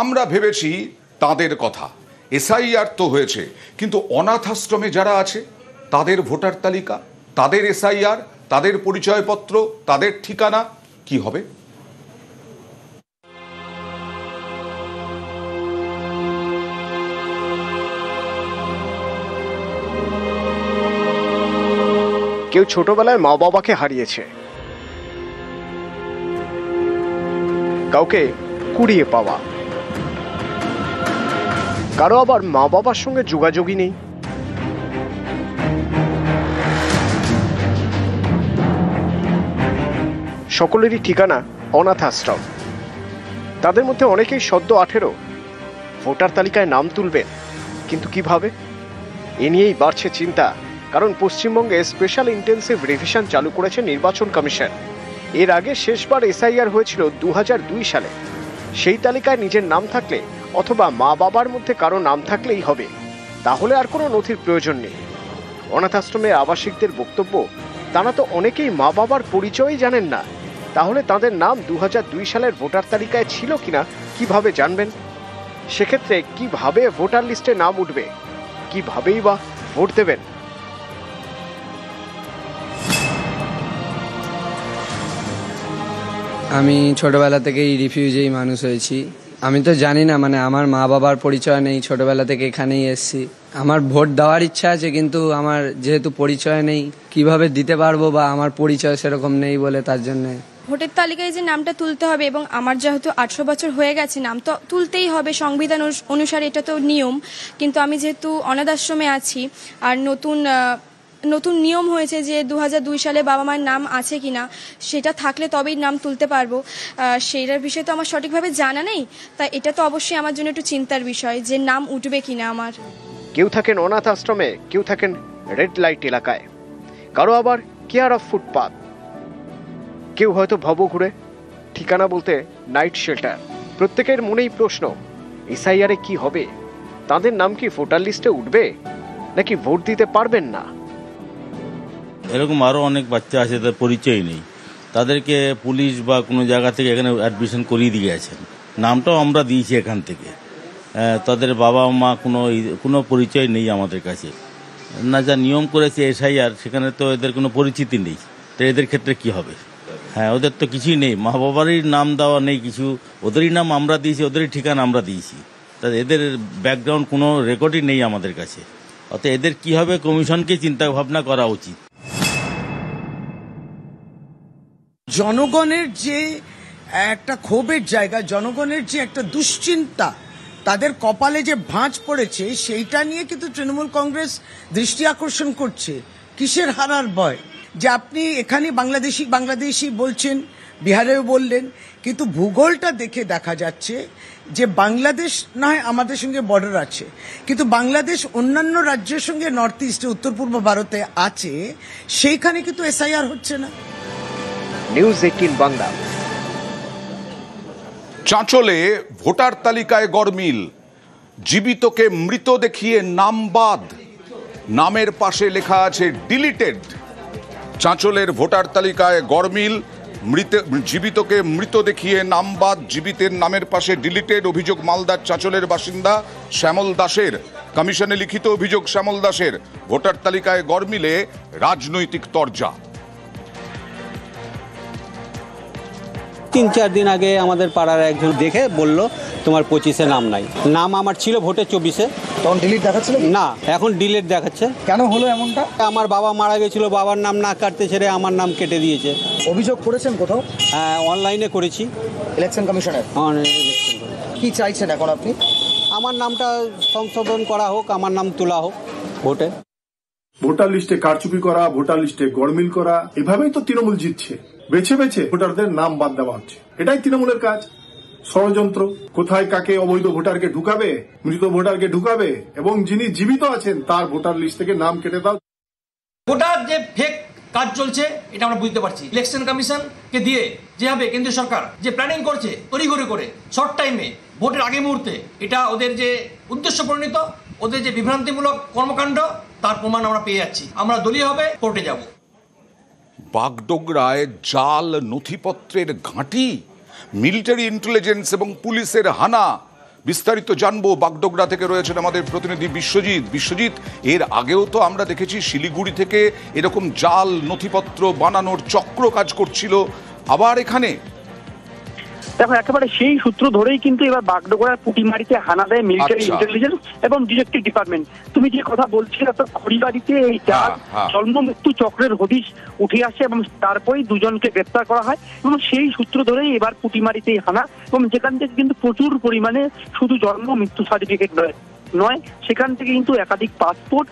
আমরা ভেবেছি তাদের কথা, এসআইআর তো হয়েছে, কিন্তু অনাথ আশ্রমে যারা আছে তাদের ভোটার তালিকা, তাদের এসআইআর, তাদের পরিচয়পত্র, তাদের ঠিকানা কি হবে? কেউ ছোটবেলায় মা বাবাকে হারিয়েছে, কাউকে কুড়িয়ে পাওয়া, কারো আবার মা বাবার সঙ্গে যোগাযোগই নেই। সকলেরই ঠিকানা অনাথ আশ্রম। তাদের মধ্যে অনেকেই সদ্য 18 ভোটার তালিকায় নাম তুলবেন, কিন্তু কিভাবে? এ নিয়েই বাড়ছে চিন্তা, কারণ পশ্চিমবঙ্গে স্পেশাল ইন্টেন্সিভ রিভিশন চালু করেছে নির্বাচন কমিশন। এর আগে শেষবার এসআইআর হয়েছিল 2002 সালে। সেই তালিকায় নিজের নাম থাকলে অথবা মা বাবার মধ্যে কারো নাম থাকলেই হবে, তাহলে আর কোনো নথির প্রয়োজন নেই। অনাথ আশ্রমের আবাসিকদের বক্তব্য, তারা তো অনেকেই মা বাবার পরিচয়ই জানেন না, তাহলে তাদের নাম 2002 সালের ভোটার তালিকায় ছিল কিনা কিভাবে জানবেন? সেক্ষেত্রে কিভাবে ভোটার লিস্টে নাম উঠবে, কিভাবেই বা ভোট দেবেন? আমি ছোটবেলা থেকেই রিফিউজিই মানুষ হয়েছি। আমি তো জানি না, মানে আমার মা বাবার পরিচয় নেই, ছোটবেলা থেকে এখানেই এসেছি। আমার ভোট দেওয়ার ইচ্ছা আছে, কিন্তু আমার যেহেতু পরিচয় নেই কিভাবে দিতে পারবো, বা আমার পরিচয় সেরকম নেই বলে তার জন্য ভোটের তালিকায় যে নামটা তুলতে হবে, এবং আমার যেহেতু 18 বছর হয়ে গেছে, নাম তো তুলতেই হবে সংবিধান অনুসারে, এটা তো নিয়ম। কিন্তু আমি যেহেতু অনাথ আশ্রমে আছি, আর নতুন নিয়ম হয়েছে যে 2002 সালে বাবা মায়ের নাম আছে কিনা, সেটা থাকলে তবেই নাম তুলতে পারবো। সেইটার বিষয়ে তো আমার সঠিকভাবে জানা নেই, তাই এটা তো অবশ্যই আমার জন্য একটু চিন্তার বিষয় যে নাম উঠবে কিনা আমার। কেউ থাকেন অনাথ আশ্রমে, কেউ থাকেন রেড লাইট এলাকায়, কারো আবার কেয়ার অফ ফুটপাথ, কেউ হয়তো ভবঘুরে, ঠিকানা বলতে নাইট শেল্টার। প্রত্যেকের মনেই প্রশ্ন, এসআইআরে কি হবে? তাদের নাম কি ভোটার লিস্টে উঠবে, নাকি ভোট দিতে পারবেন না? এরকম আরও অনেক বাচ্চা আছে, তাদের পরিচয় নেই, তাদেরকে পুলিশ বা কোনো জায়গা থেকে এখানে অ্যাডমিশন করিয়ে দিয়ে গেছেন, নামটাও আমরা দিয়েছি এখান থেকে। তাদের বাবা মা কোনো পরিচয় নেই আমাদের কাছে, না যা নিয়ম করেছে এসআইআর, সেখানে তো এদের কোনো পরিচিতি নেই। তো এদের ক্ষেত্রে কি হবে? হ্যাঁ, ওদের তো কিছুই নেই, মা বাবারই নাম দেওয়া নেই কিছু, ওদেরই নাম আমরা দিয়েছি, ওদেরই ঠিকানা আমরা দিয়েছি, তাদের এদের ব্যাকগ্রাউন্ড কোনো রেকর্ডই নেই আমাদের কাছে। অর্থাৎ এদের কি হবে, কমিশনকে চিন্তা ভাবনা করা উচিত। জনগণের যে একটা ক্ষোভের জায়গা, জনগণের যে একটা দুশ্চিন্তা, তাদের কপালে যে ভাঁজ পড়েছে, সেইটা নিয়ে কিন্তু তৃণমূল কংগ্রেস দৃষ্টি আকর্ষণ করছে। কিসের হারার ভয়? যে আপনি এখানে বাংলাদেশি বলছেন, বিহারেও বললেন, কিন্তু ভূগোলটা দেখে দেখা যাচ্ছে যে বাংলাদেশ না হয় আমাদের সঙ্গে বর্ডার আছে, কিন্তু বাংলাদেশ অন্যান্য রাজ্যের সঙ্গে নর্থ ইস্টে, উত্তর পূর্ব ভারতে আছে, সেইখানে কিন্তু এসআইআর হচ্ছে না। নিউজ 18 বাংলা। চাঁচলে ভোটার তালিকায় গরমিল, জীবিতকে মৃত দেখিয়ে নাম বাদ, নামের পাশে লেখা আছে ডিলিটেড। চাঁচলের ভোটার তালিকায় গরমিল, জীবিতকে মৃত দেখিয়ে নাম বাদ, জীবিতের নামের পাশে ডিলিটেড। অভিযোগ মালদার চাঁচলের বাসিন্দা শ্যামল দাসের। কমিশনে লিখিত অভিযোগ শ্যামল দাসের। ভোটার তালিকায় গরমিলে রাজনৈতিক তরজা। 3-4 দিন আগে আমাদের পাড়ার একজন দেখে বলল তোমার 25-এ নাম নাই। নাম আমার ছিল ভোটে 24-এ। তখন ডিলিট দেখাচ্ছিল না, এখন ডিলিট দেখাচ্ছে। কেন হলো এমনটা? আমার বাবা মারা গেছিল, বাবার নাম না কাটতে ছেড়ে আমার নাম কেটে দিয়েছে। অভিযোগ করেছেন কোথাও? হ্যাঁ, অনলাইনে করেছি। ইলেকশন কমিশনের কি চাইছেন এখন আপনি? আমার নামটা সংশোধন করা হোক, আমার নাম তোলা হোক ভোটে। ভোটার লিস্টে কারচুপি করা, ভোটার লিস্টে গড়মিল করা, এভাবেই তো তৃণমূল জিতছে। বেছে বেছে ভোটারদের নাম বাদ দেওয়া হচ্ছে, এটাই তৃণমূলের কাজ। ষড়যন্ত্র, কোথায় কাকে অবৈধ ভোটারকে ঢুকাবে, মৃত ভোটারকে ঢুকাবে, এবং যিনি জীবিত আছেন তার ভোটার লিস্ট থেকে নাম কেটে দাও। ভোটার যে ফেক কাজ চলছে, এটা আমরা বুঝতে পারছি। ইলেকশন কমিশনকে দিয়ে যেভাবে কেন্দ্রীয় সরকার যে প্ল্যানিং করছে তড়িঘড়ি করে শর্ট টাইমে ভোটের আগে মুহূর্তে, এটা ওদের যে উদ্দেশ্য প্রণীত, ওদের যে বিভ্রান্তিমূলক কর্মকাণ্ড, তার প্রমাণ আমরা পেয়ে যাচ্ছি। আমরা দলীয়ভাবে কোর্টে যাব। বাগডোগরায় জাল নথিপত্রের ঘাঁটি, মিলিটারি ইন্টেলিজেন্স এবং পুলিশের হানা, বিস্তারিত জানবো। বাগডোগরা থেকে রয়েছেন আমাদের প্রতিনিধি বিশ্বজিৎ। বিশ্বজিৎ, এর আগেও তো আমরা দেখেছি শিলিগুড়ি থেকে এরকম জাল নথিপত্র বানানোর চক্র কাজ করছিল, আবার এখানে দেখো একেবারে সেই সূত্র ধরেই কিন্তু এবার বাগডোগরার পুটিমারিতে হানা দেয় মিলিটারি ইন্টেলিজেন্স এবং ডিটেকটিভ ডিপার্টমেন্ট। তুমি যে কথা বলছিলে তো খড়িবাড়িতে এই জাল জন্ম মৃত্যু চক্রের হদিশ উঠে আসে এবং তারপরেই দুজনকে গ্রেপ্তার করা হয় এবং সেই সূত্র ধরেই এবার পুটিমারিতে হানা, এবং যেখান থেকে কিন্তু প্রচুর পরিমাণে শুধু জন্ম মৃত্যু সার্টিফিকেট নয়, সেখান থেকে কিন্তু একাধিক পাসপোর্ট,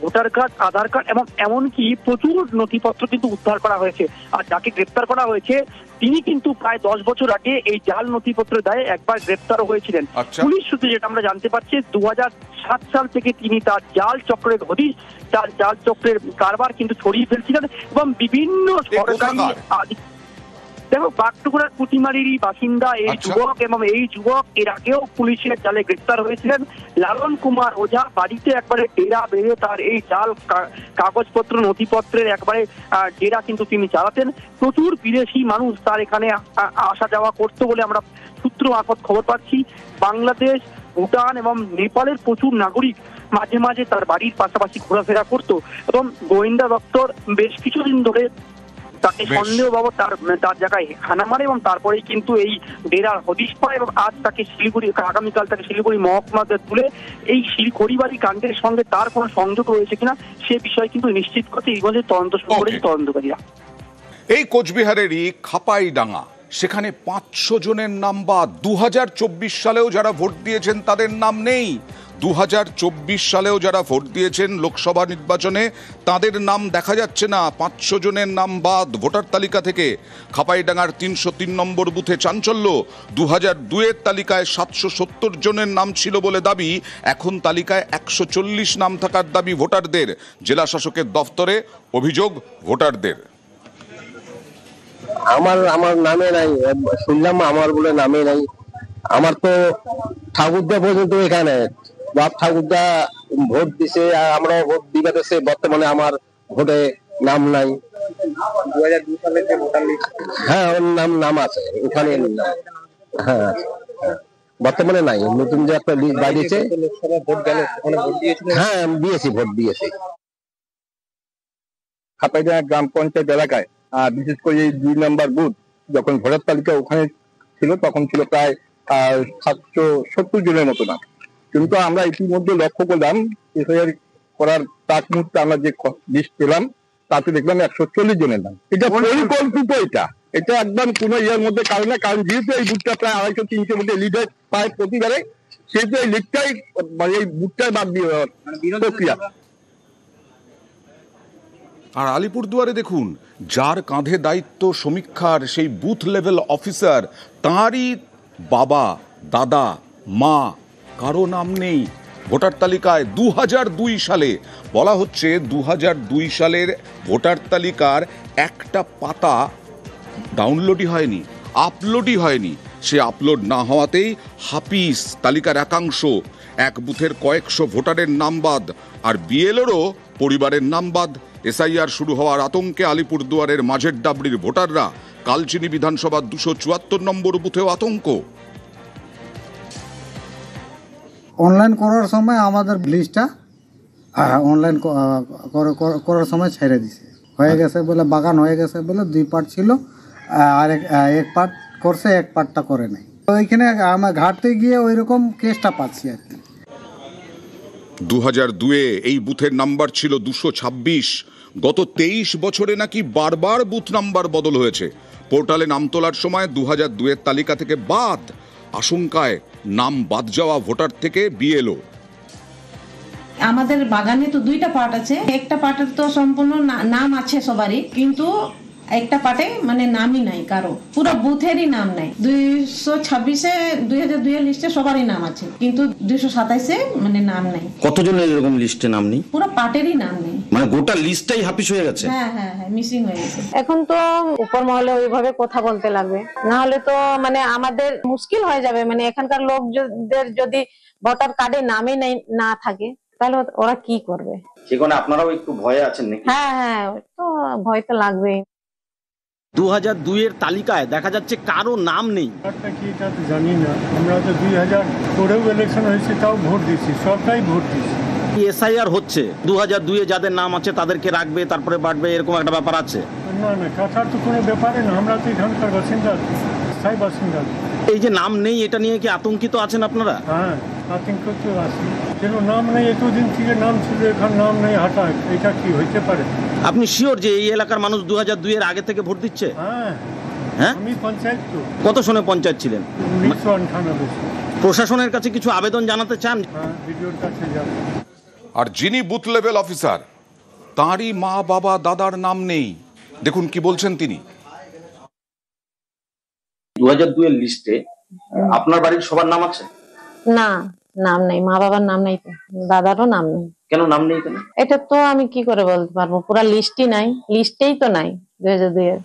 ভোটার কার্ড, আধার কার্ড এবং এমনকি প্রচুর নথিপত্র কিন্তু উদ্ধার করা হয়েছে। আর যাকে গ্রেপ্তার করা হয়েছে তিনি কিন্তু প্রায় 10 বছর আগে এই জাল নথিপত্রের দায়ে একবার গ্রেপ্তার হয়েছিলেন। পুলিশ সূত্রে যেটা আমরা জানতে পারছি 2007 সাল থেকে তিনি তার জাল চক্রের হদিশ, তার জাল চক্রের কারবার কিন্তু ছড়িয়ে ফেলছিলেন এবং বিভিন্ন সরকারি দেখো বাগডোগরার পুটিমারিরই বাসিন্দা এই যুবক, এবং এই যুবক এর আগেও পুলিশের জালে গ্রেপ্তার হয়েছিলেন। লালন কুমার ওঝা বাড়িতে একবারে ডেরা বেঁধে তার এই জাল কাগজপত্র নথিপত্রের একবারে ডেরা কিন্তু তিনি চালাতেন। প্রচুর বিদেশি মানুষ তার এখানে আসা যাওয়া করতো বলে আমরা সূত্র মারফত খবর পাচ্ছি। বাংলাদেশ, ভুটান এবং নেপালের প্রচুর নাগরিক মাঝে মাঝে তার বাড়ির পাশাপাশি ঘোরাফেরা করতো এবং গোয়েন্দা দপ্তর বেশ কিছুদিন ধরে তাকে সন্দেহ বাবদ তার জায়গায় হানা মারে এবং তারপরেই কিন্তু এই ডেরার হদিশ পায় এবং আজ তাকে শিলিগুড়ি, আগামীকাল তাকে শিলিগুড়ি মহকুমাতে তুলে এই খড়িবাড়ি কাণ্ডের সঙ্গে তার কোনো সংযোগ রয়েছে কিনা সে বিষয়ে কিন্তু নিশ্চিত করতে এই মধ্যে তদন্ত শুরু করেছে তদন্তকারীরা। এই কোচবিহারেরই খাপাইডাঙ্গা, সেখানে 500 জনের নাম বাদ। 2024 সালেও যারা ভোট দিয়েছেন তাদের নাম নেই। 2024 সালেও যারা ভোট দিয়েছেন লোকসভা নির্বাচনে তাদের নাম দেখা যাচ্ছে না। 500 জনের নাম বাদ ভোটার তালিকা থেকে। খাপাইডাঙ্গার 303 নম্বর বুথে চাঞ্চল্য। 2002-এর তালিকায় 770 জনের নাম ছিল বলে দাবি, এখন তালিকায় 140 নাম থাকার দাবি ভোটারদের। জেলা শাসকের দফতরে অভিযোগ ভোটারদের। আমার নামে নাই, শুনলাম আমার বলে নামে নাই। আমার তো ঠাকুরদা পর্যন্ত এখানে বাপ ঠাকুরদা ভোট দিছে আর আমরাও ভোট দিবে দিছে, বর্তমানে আমার ভোটে নাম নাই। 2002 সালের যে ভোটার লিস্ট, হ্যাঁ ওর নাম আছে ওখানে, হ্যাঁ বর্তমানে নাই। নতুন যে একটা লিস্ট বাইরেছে, লোকসভা ভোট গেল ওখানে ভোট দিয়েছিল। হ্যাঁ দিয়েছি, ভোট দিয়েছি। খাপাইডাঙ্গা গ্রাম পঞ্চায়েত এলাকায় বিশেষ করে এই 2 নম্বর বুথ যখন ভোটার তালিকা ওখানে ছিল তখন ছিল প্রায় 770 জনের মতো নাম, কিন্তু আমরা ইতিমধ্যে লক্ষ্য করলাম এসআইআর করার তাক মুহূর্তে আমরা যে লিস্ট পেলাম তাতে দেখলাম 140 জনের নাম। এটা পরিকল্পিত, এটা একদম কোনো ইয়ের মধ্যে কারণে, কারণ যেহেতু এই বুথটা প্রায় 250-300 মধ্যে লিডার পায় প্রতিবারে, সেহেতু এই লিডটাই মানে এই বুথটাই বাদ দিয়ে প্রক্রিয়া। আর আলিপুরদুয়ারে দেখুন, যার কাঁধে দায়িত্ব সমীক্ষার সেই বুথ লেভেল অফিসার, তাঁরই বাবা, দাদা, মা কারো নাম নেই ভোটার তালিকায়। 2002 সালে বলা হচ্ছে 2002 সালের ভোটার তালিকার একটা পাতা ডাউনলোডই হয়নি, আপলোডই হয়নি। সে আপলোড না হওয়াতেই হাফিস তালিকার একাংশ, এক বুথের কয়েকশো ভোটারের নাম বাদ, আর বিএলওরও পরিবারের নাম বাদ। এসআইআর শুরু হওয়ার আতঙ্কে আলিপুরদুয়ারের মাঝের ডাবড়ির ভোটাররা। কালচিনি বিধানসভার 274 নম্বর বুথেও আতঙ্ক। অনলাইন করার সময় আমাদের লিস্টটা অনলাইন করার সময় ছেড়ে দিছে, হয়ে গেছে বলে, বাগান হয়ে গেছে বলে 2 পার্ট ছিল, আর এক পার্ট করছে, এক পার্টটা করে নাই। ওইখানে আমার ঘাটতে গিয়ে ওই রকম কেসটা পাচ্ছি আর কি। 2002-এ এই বুথের নাম্বার ছিল 226। গত 23 বছরে নাকি বারবার বুথ নাম্বার বদল হয়েছে। পোর্টালে নাম তোলার সময় 2002-এর তালিকা থেকে বাদ। আশঙ্কায় নাম বাদ যাওয়া ভোটার থেকে বিএলও। আমাদের বাগানে তো 2টা পার্ট আছে, একটা পার্টের তো সম্পূর্ণ নাম আছে সবারই, কিন্তু একটা পার্টে মানে নামই নাই কারো, পুরো বুথেরই নাম নাই। 226-এ 2002 লিস্টে সবারই নাম আছে, কিন্তু 227-এ মানে নাম নাই। কতজনের এরকম লিস্টে নাম নেই? পুরো পার্টেরই নাম নেই, মানে গোটা লিস্টটাই হাফিস হয়ে গেছে। হ্যাঁ হ্যাঁ হ্যাঁ, মিসিং হয়ে গেছে। এখন তো উপর মহলে ওইভাবে কথা বলতে লাগবে, না হলে তো মানে আমাদের মুশকিল হয়ে যাবে। মানে এখানকার লোকদের যদি ভোটার কার্ডে নামে না থাকে তাহলে ওরা কি করবে? সেখানে আপনারাও একটু ভয়ে আছেন নাকি? হ্যাঁ হ্যাঁ, তো ভয় তো লাগবেই। 2002-এর তালিকায় দেখা যাচ্ছে কারো নাম নেই। কি এটা তো জানি না, আমরা তো 2000 করেও ইলেকশন হয়েছে, তাও ভোট দিচ্ছি, সবটাই ভোট দিচ্ছি। এসআইআর হচ্ছে 2002-এ যাদের নাম আছে তাদেরকে রাখবে, তারপরে বাড়বে, এরকম একটা ব্যাপার আছে? না না, কাটার তো কোনো ব্যাপারে না, আমরা তো এখানকার বাসিন্দা, স্থায়ী বাসিন্দা। এই যে নাম নেই, এটা নিয়ে কি আতঙ্কিত আছেন আপনারা? হ্যাঁ, আতঙ্কিত আছি। কেন নাম নেই, এতদিন থেকে নাম ছিল, এখন নাম নেই, হঠাৎ এটা কি হইতে পারে? আপনি শিওর যে এই এলাকার মানুষ 2002-এর আগে থেকে ভোট দিচ্ছে? হ্যাঁ হ্যাঁ। আমি পঞ্চায়েত তো। কত সনে পঞ্চায়েত ছিলেন? 1998। প্রশাসনের কাছে কিছু আবেদন জানাতে চান? হ্যাঁ, ভিডিওর কাছে যাব। আর যিনি বুথ লেভেল অফিসার, তাঁরই মা বাবা দাদার নাম নেই। দেখুন কি বলছেন তিনি। 2002-এর লিস্টে আপনার বাড়ির সবার নাম আছে? না, নাম নেই, মা বাবার নাম নেই, তো দাদারও নাম নেই। কেন নাম নেই? কেন? এটা তো আমি কি করে বলতে পারবো, পুরা লিস্টই নাই, লিস্টেই তো নাই 2002-এর।